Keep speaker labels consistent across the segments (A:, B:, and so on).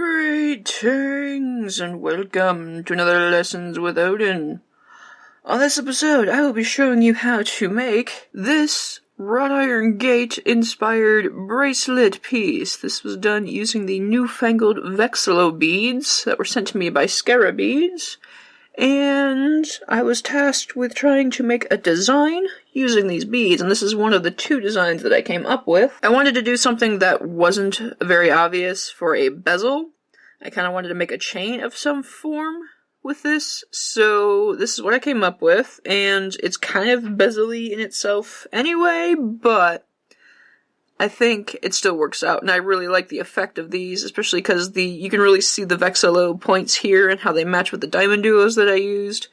A: Greetings and welcome to another Lessons with Odin. On this episode, I will be showing you how to make this wrought iron gate inspired bracelet piece. This was done using the newfangled Vexolo beads that were sent to me by Beads. And I was tasked with trying to make a design using these beads, and this is one of the two designs that I came up with. I wanted to do something that wasn't very obvious for a bezel. I kind of wanted to make a chain of some form with this, so this is what I came up with, and it's kind of bezel-y in itself anyway, but I think it still works out, and I really like the effect of these, especially because you can really see the Vexolo points here and how they match with the DiamonDuos that I used.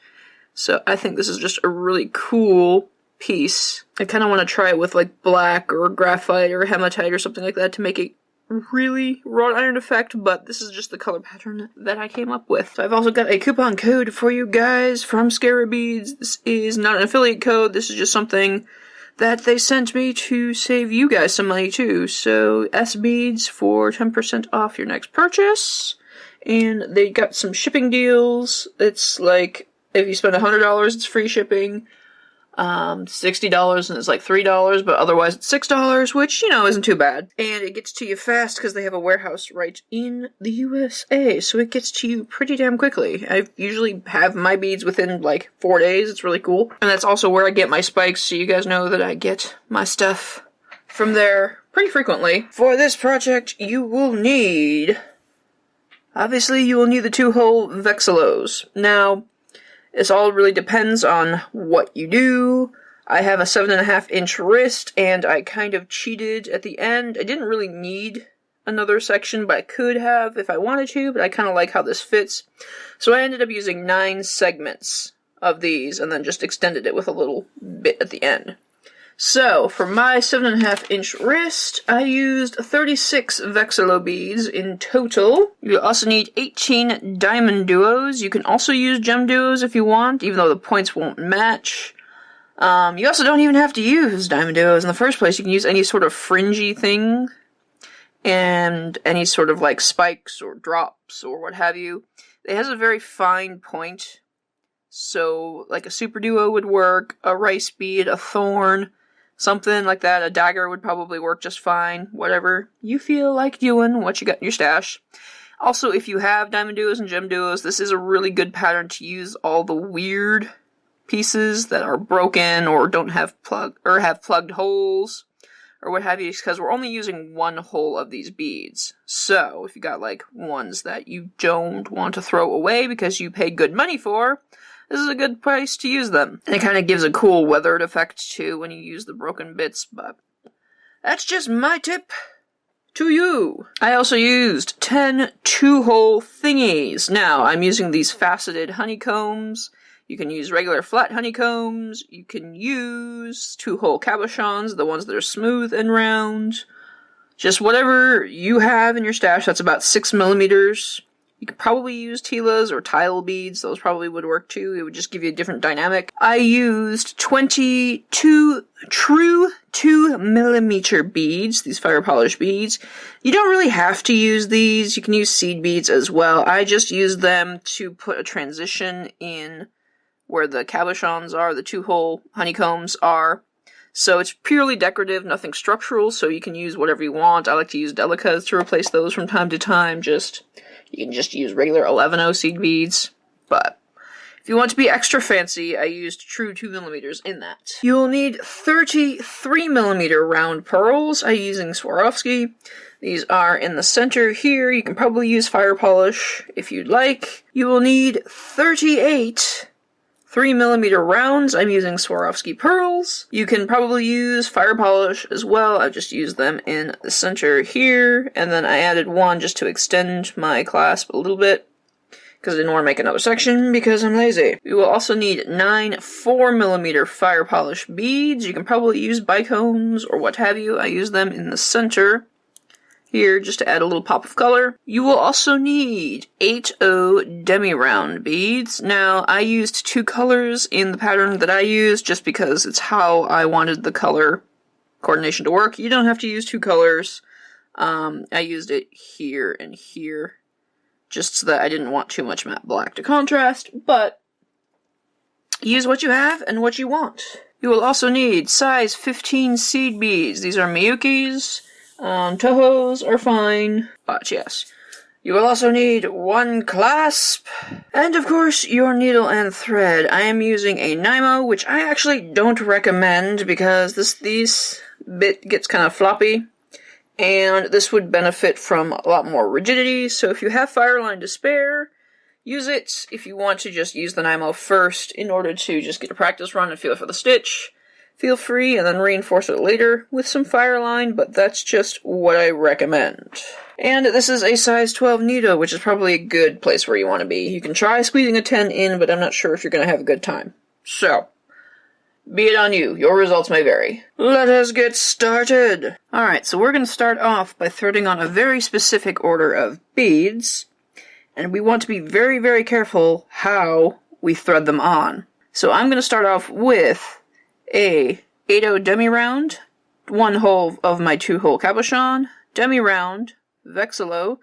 A: So I think this is just a really cool piece. I kind of want to try it with like black or graphite or hematite or something like that to make it really wrought iron effect, but this is just the color pattern that I came up with. So I've also got a coupon code for you guys from Beads. This is not an affiliate code, this is just something that they sent me to save you guys some money too. So SBeads for 10% off your next purchase. And they got some shipping deals. It's like, if you spend $100, it's free shipping. $60 and it's like $3, but otherwise it's $6, which, you know, isn't too bad. And it gets to you fast because they have a warehouse right in the USA, so it gets to you pretty damn quickly. I usually have my beads within like 4 days. It's really cool. And that's also where I get my spikes, so you guys know that I get my stuff from there pretty frequently. For this project, you will need, obviously, you will need the 2-hole Vexolos. Now, this all really depends on what you do. I have a 7.5-inch wrist, and I kind of cheated at the end. I didn't really need another section, but I could have if I wanted to, but I kind of like how this fits. So I ended up using 9 segments of these, and then just extended it with a little bit at the end. So, for my 7.5-inch wrist, I used 36 Vexolo beads in total. You also need 18 DiamonDuos. You can also use GemDuos if you want, even though the points won't match. You also don't even have to use DiamonDuos in the first place. You can use any sort of fringy thing, and any sort of like spikes or drops or what have you. It has a very fine point, so like a super duo would work, a rice bead, a thorn, something like that. A dagger would probably work just fine. Whatever you feel like doing, what you got in your stash. Also, if you have DiamonDuos and GemDuos, this is a really good pattern to use all the weird pieces that are broken or don't have have plugged holes or what have you, because we're only using 1 hole of these beads. So, if you got like ones that you don't want to throw away because you paid good money for, this is a good price to use them. And it kind of gives a cool weathered effect too when you use the broken bits, but that's just my tip to you. I also used 10 2-hole thingies. Now, I'm using these faceted honeycombs. You can use regular flat honeycombs. You can use 2-hole cabochons, the ones that are smooth and round. Just whatever you have in your stash that's about 6 millimeters. You could probably use Tilas or tile beads. Those probably would work too. It would just give you a different dynamic. I used 22 true 2mm beads, these fire polish beads. You don't really have to use these. You can use seed beads as well. I just used them to put a transition in where the cabochons are, the 2-hole honeycombs are. So it's purely decorative, nothing structural, so you can use whatever you want. I like to use delicas to replace those from time to time. You can just use regular 11-0 seed beads, but if you want to be extra fancy, I used true 2mm in that. You'll need 33mm round pearls. I'm using Swarovski. These are in the center here. You can probably use fire polish if you'd like. You will need 38 3mm rounds. I'm using Swarovski pearls. You can probably use fire polish as well. I've just used them in the center here, and then I added one just to extend my clasp a little bit, because I didn't want to make another section, because I'm lazy. We will also need 9 4mm fire polish beads. You can probably use Bicones or what have you. I use them in the center here just to add a little pop of color. You will also need 8-0 Demi Round beads. Now, I used 2 colors in the pattern that I used just because it's how I wanted the color coordination to work. You don't have to use 2 colors. I used it here and here just so that I didn't want too much matte black to contrast, but use what you have and what you want. You will also need size 15 seed beads. These are Miyukis. Tohos are fine, but yes. You will also need 1 clasp, and of course your needle and thread. I am using a Nymo, which I actually don't recommend because this bit gets kind of floppy, and this would benefit from a lot more rigidity, so if you have Fireline to spare, use it. If you want to just use the Nymo first in order to just get a practice run and feel for the stitch, feel free and then reinforce it later with some Fireline, but that's just what I recommend. And this is a size 12 needle, which is probably a good place where you want to be. You can try squeezing a 10 in, but I'm not sure if you're going to have a good time. So, be it on you. Your results may vary. Let us get started! Alright, so we're going to start off by threading on a very specific order of beads, and we want to be very, very careful how we thread them on. So I'm going to start off with a 8/0 Demi Round, 1 hole of my 2-hole Cabochon, Demi Round, Vexolo,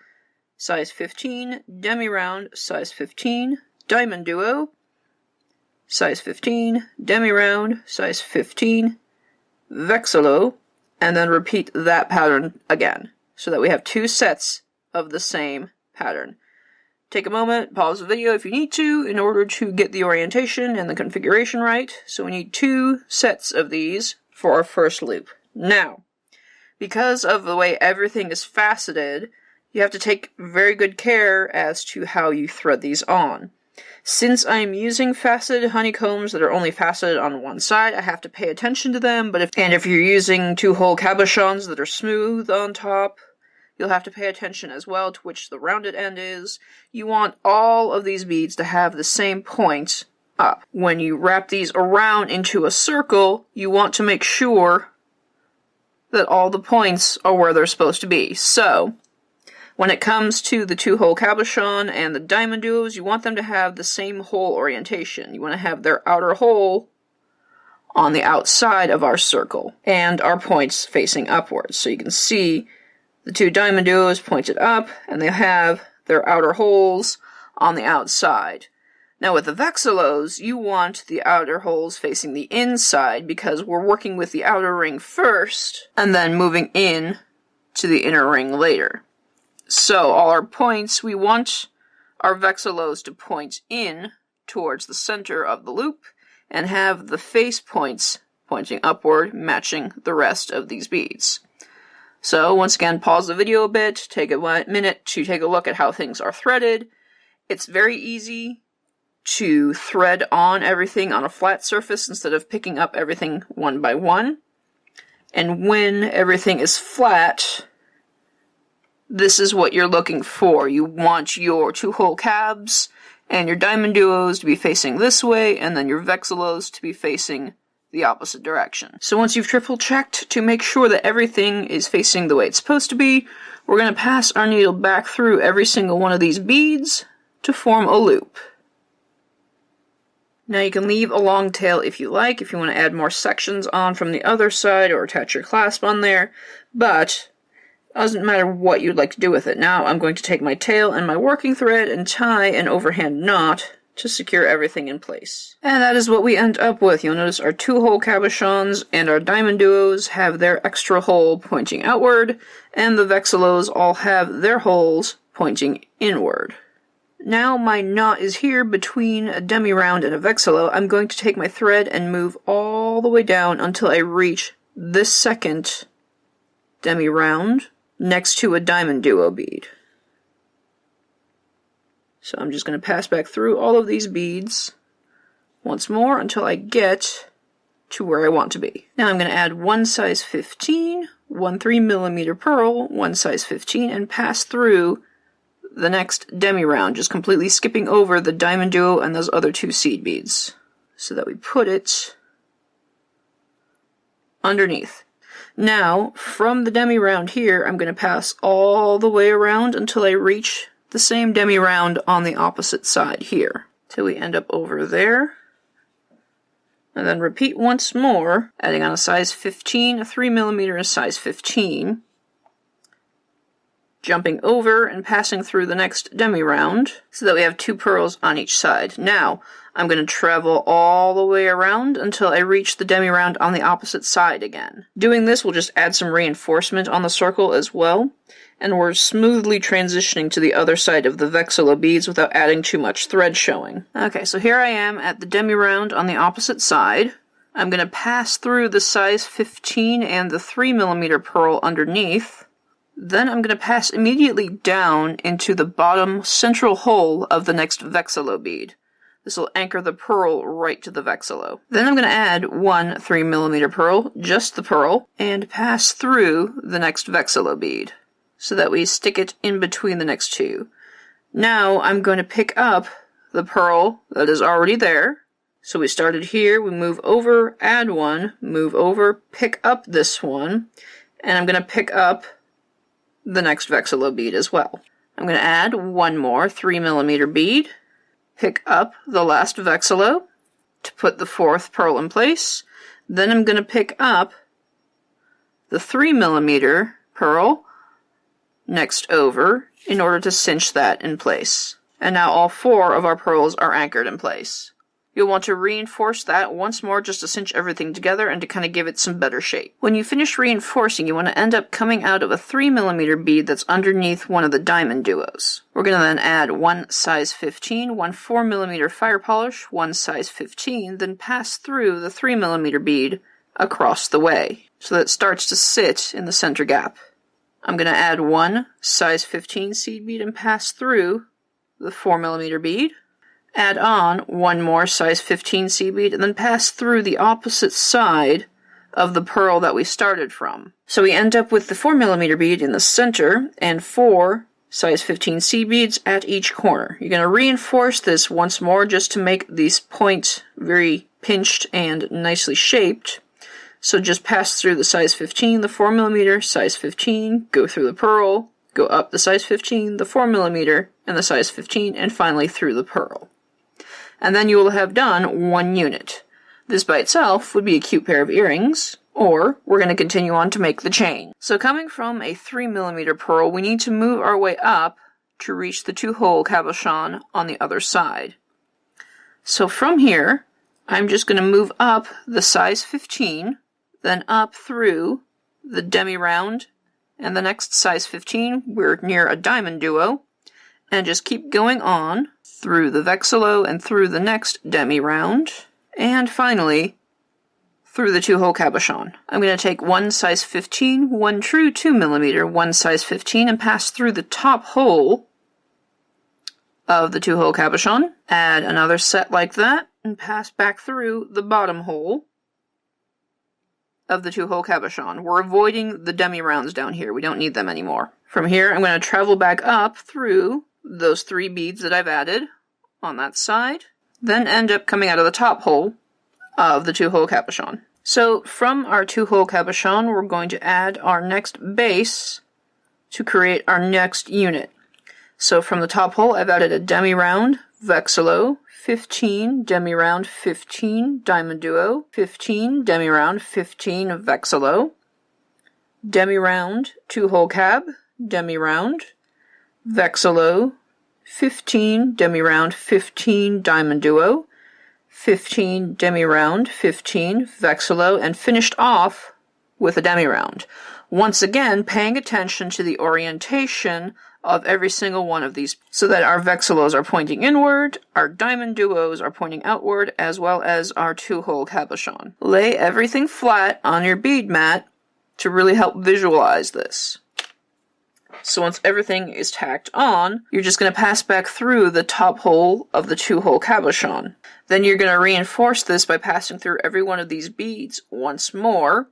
A: size 15, Demi Round, size 15, DiamonDuo, size 15, Demi Round, size 15, Vexolo, and then repeat that pattern again, so that we have 2 sets of the same pattern. Take a moment, pause the video if you need to, in order to get the orientation and the configuration right. So we need 2 sets of these for our first loop. Now, because of the way everything is faceted, you have to take very good care as to how you thread these on. Since I'm using faceted honeycombs that are only faceted on one side, I have to pay attention to them, but if you're using 2-hole cabochons that are smooth on top, you'll have to pay attention as well to which the rounded end is. You want all of these beads to have the same point up. When you wrap these around into a circle, you want to make sure that all the points are where they're supposed to be. So, when it comes to the 2-hole cabochon and the DiamonDuos, you want them to have the same hole orientation. You want to have their outer hole on the outside of our circle, and our points facing upwards. So you can see the 2 DiamonDuos pointed up, and they have their outer holes on the outside. Now with the Vexolos, you want the outer holes facing the inside, because we're working with the outer ring first, and then moving in to the inner ring later. So all our points, we want our Vexolos to point in towards the center of the loop, and have the face points pointing upward, matching the rest of these beads. So, once again, pause the video a bit, take a minute to take a look at how things are threaded. It's very easy to thread on everything on a flat surface instead of picking up everything one by one. And when everything is flat, this is what you're looking for. You want your 2-hole cabs and your DiamonDuos to be facing this way, and then your Vexolos to be facing the opposite direction. So once you've triple checked to make sure that everything is facing the way it's supposed to be, we're going to pass our needle back through every single one of these beads to form a loop. Now you can leave a long tail if you like, if you want to add more sections on from the other side or attach your clasp on there, but it doesn't matter what you'd like to do with it. Now I'm going to take my tail and my working thread and tie an overhand knot to secure everything in place. And that is what we end up with. You'll notice our 2-hole cabochons and our DiamonDuos have their extra hole pointing outward, and the Vexolos all have their holes pointing inward. Now my knot is here between a Demi Round and a Vexolo. I'm going to take my thread and move all the way down until I reach this second Demi Round next to a DiamonDuo bead. So I'm just going to pass back through all of these beads once more until I get to where I want to be. Now I'm going to add 1 size 15, 1 3mm pearl, 1 size 15, and pass through the next Demi Round, just completely skipping over the DiamonDuo and those other 2 seed beads, so that we put it underneath. Now, from the Demi Round here, I'm going to pass all the way around until I reach the same Demi Round on the opposite side here, till we end up over there. And then repeat once more, adding on a size 15, a 3mm, and a size 15. jumping over and passing through the next Demi Round so that we have 2 pearls on each side. Now, I'm going to travel all the way around until I reach the Demi Round on the opposite side again. Doing this will just add some reinforcement on the circle as well, and we're smoothly transitioning to the other side of the Vexolo beads without adding too much thread showing. Okay, so here I am at the Demi Round on the opposite side. I'm going to pass through the size 15 and the 3mm pearl underneath. Then I'm going to pass immediately down into the bottom central hole of the next Vexolo bead. This will anchor the pearl right to the Vexolo. Then I'm going to add 1 3mm pearl, just the pearl, and pass through the next Vexolo bead, so that we stick it in between the next 2. Now I'm going to pick up the pearl that is already there. So we started here, we move over, add 1, move over, pick up this one, and I'm going to pick up the next Vexolo bead as well. I'm going to add 1 more 3mm bead, pick up the last Vexolo to put the 4th pearl in place. Then I'm going to pick up the 3mm pearl next over in order to cinch that in place. And now all 4 of our pearls are anchored in place. You'll want to reinforce that once more just to cinch everything together and to kind of give it some better shape. When you finish reinforcing, you want to end up coming out of a 3mm bead that's underneath one of the DiamonDuos. We're going to then add 1 size 15, 1 4mm fire polish, 1 size 15, then pass through the 3mm bead across the way so that it starts to sit in the center gap. I'm going to add 1 size 15 seed bead and pass through the 4mm bead. Add on 1 more size 15 seed bead and then pass through the opposite side of the pearl that we started from. So we end up with the 4mm bead in the center and 4 size 15 seed beads at each corner. You're going to reinforce this once more just to make these points very pinched and nicely shaped. So just pass through the size 15, the 4mm, size 15, go through the pearl, go up the size 15, the 4mm, and the size 15, and finally through the pearl. And then you will have done 1 unit. This by itself would be a cute pair of earrings, or we're going to continue on to make the chain. So coming from a 3mm pearl, we need to move our way up to reach the 2-hole cabochon on the other side. So from here, I'm just going to move up the size 15, then up through the Demi Round, and the next size 15, we're near a DiamonDuo, and just keep going on through the Vexolo and through the next Demi Round, and finally through the 2-hole cabochon. I'm going to take 1 size 15, 1 true 2mm, 1 size 15, and pass through the top hole of the 2-hole cabochon. Add another set like that, and pass back through the bottom hole of the 2-hole cabochon. We're avoiding the Demi Rounds down here. We don't need them anymore. From here, I'm going to travel back up through those 3 beads that I've added on that side, then end up coming out of the top hole of the 2-hole cabochon. So from our 2-hole cabochon, we're going to add our next base to create our next unit. So from the top hole, I've added a Demi Round, Vexolo, 15, Demi Round, 15, DiamonDuo, 15, Demi Round, 15, Vexolo, Demi Round, 2-hole cab, Demi Round, Vexolo, 15, Demi Round, 15, DiamonDuo, 15, Demi Round, 15, Vexolo, and finished off with a Demi Round. Once again, paying attention to the orientation of every single one of these so that our Vexolos are pointing inward, our DiamonDuos are pointing outward, as well as our 2-hole cabochon. Lay everything flat on your bead mat to really help visualize this. So once everything is tacked on, you're just going to pass back through the top hole of the 2-hole cabochon. Then you're going to reinforce this by passing through every one of these beads once more,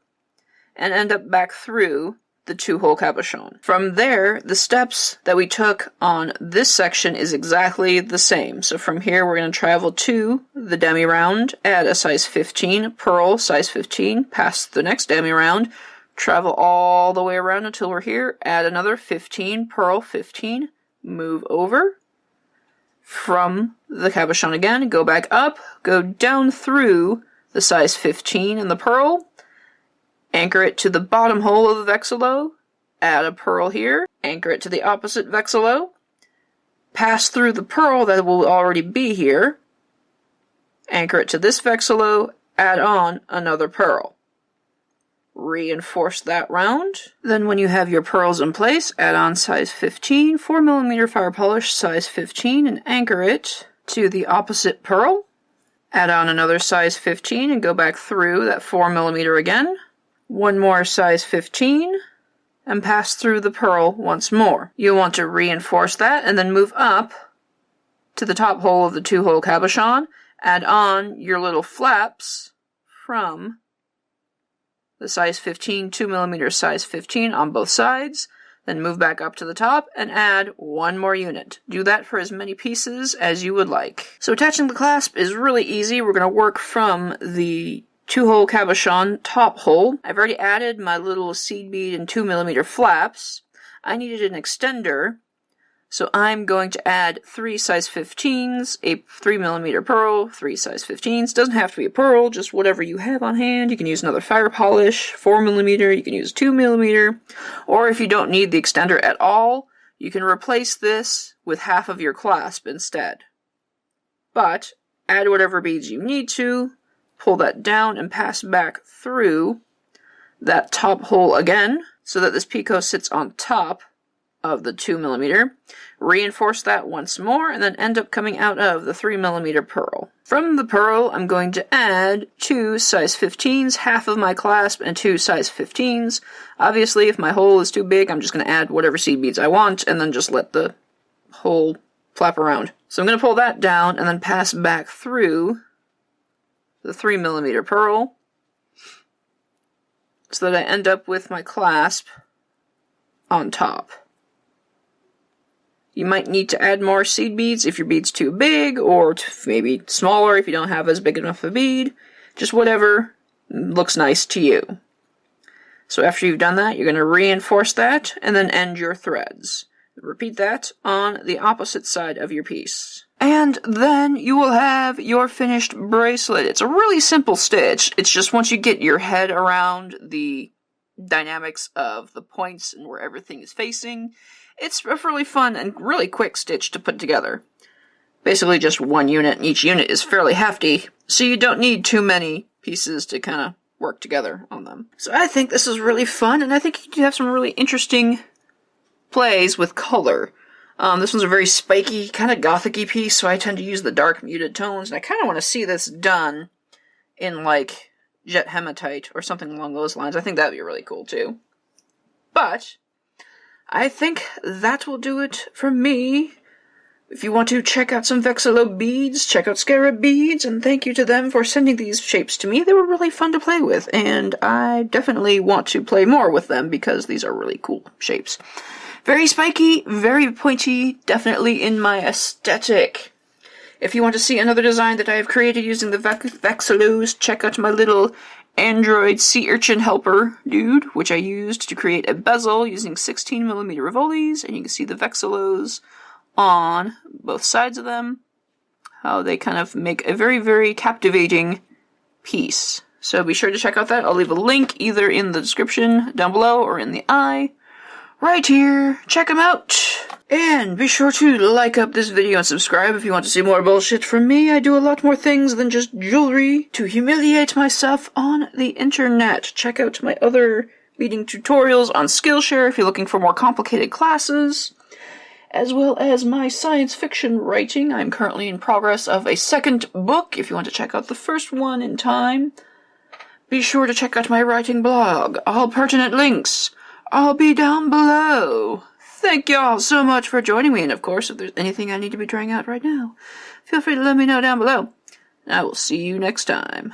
A: and end up back through the 2-hole cabochon. From there, the steps that we took on this section is exactly the same. So from here, we're going to travel to the Demi Round, add a size 15, pearl, size 15, pass the next Demi Round, travel all the way around until we're here, add another 15, pearl, 15, move over from the cabochon again, go back up, go down through the size 15 and the pearl, anchor it to the bottom hole of the Vexolo, add a pearl here, anchor it to the opposite Vexolo, pass through the pearl that will already be here, anchor it to this Vexolo, add on another pearl. Reinforce that round. Then when you have your pearls in place, add on size 15, 4mm fire polish size 15, and anchor it to the opposite pearl. Add on another size 15 and go back through that 4mm again. One more size 15 and pass through the pearl once more. You'll want to reinforce that and then move up to the top hole of the 2-hole cabochon. Add on your little flaps from the size 15, 2mm size 15 on both sides. Then move back up to the top and add one more unit. Do that for as many pieces as you would like. So attaching the clasp is really easy. We're going to work from the 2-hole cabochon top hole. I've already added my little seed bead and 2mm flaps. I needed an extender, so I'm going to add 3 size 15s, a 3mm pearl, 3 size 15s. Doesn't have to be a pearl, just whatever you have on hand. You can use another fire polish, 4mm, you can use 2mm, or if you don't need the extender at all, you can replace this with half of your clasp instead. But add whatever beads you need to, pull that down and pass back through that top hole again, so that this picot sits on top of the 2mm, reinforce that once more, and then end up coming out of the 3mm pearl. From the pearl, I'm going to add 2 size 15s, half of my clasp, and 2 size 15s. Obviously, if my hole is too big, I'm just going to add whatever seed beads I want, and then just let the hole flap around. So I'm going to pull that down, and then pass back through the 3mm pearl, so that I end up with my clasp on top. You might need to add more seed beads if your bead's too big, or maybe smaller if you don't have as big enough a bead. Just whatever looks nice to you. So after you've done that, you're going to reinforce that, and then end your threads. Repeat that on the opposite side of your piece. And then you will have your finished bracelet. It's a really simple stitch. It's just once you get your head around the dynamics of the points and where everything is facing, it's a really fun and really quick stitch to put together. Basically just one unit, and each unit is fairly hefty, so you don't need too many pieces to kind of work together on them. So I think this is really fun, and I think you do have some really interesting plays with color. This one's a very spiky, kind of gothic-y piece, so I tend to use the dark muted tones, and I kind of want to see this done in, like, jet hematite or something along those lines. I think that would be really cool, too. But I think that will do it for me. If you want to check out some Vexolo beads, check out Scarab Beads, and thank you to them for sending these shapes to me. They were really fun to play with, and I definitely want to play more with them because these are really cool shapes. Very spiky, very pointy, definitely in my aesthetic. If you want to see another design that I have created using the Vexolos, check out my little Android sea urchin helper dude, which I used to create a bezel using 16mm Rivolis, and you can see the Vexolos on both sides of them, how they kind of make a very, very captivating piece. So be sure to check out that. I'll leave a link either in the description down below or in the eye right here. Check them out. And be sure to like up this video and subscribe if you want to see more bullshit from me. I do a lot more things than just jewelry to humiliate myself on the internet. Check out my other beading tutorials on Skillshare if you're looking for more complicated classes, as well as my science fiction writing. I'm currently in progress of a second book. If you want to check out the first one in time, be sure to check out my writing blog. All pertinent links I'll be down below. Thank y'all so much for joining me, and of course, if there's anything I need to be trying out right now, feel free to let me know down below. And I will see you next time.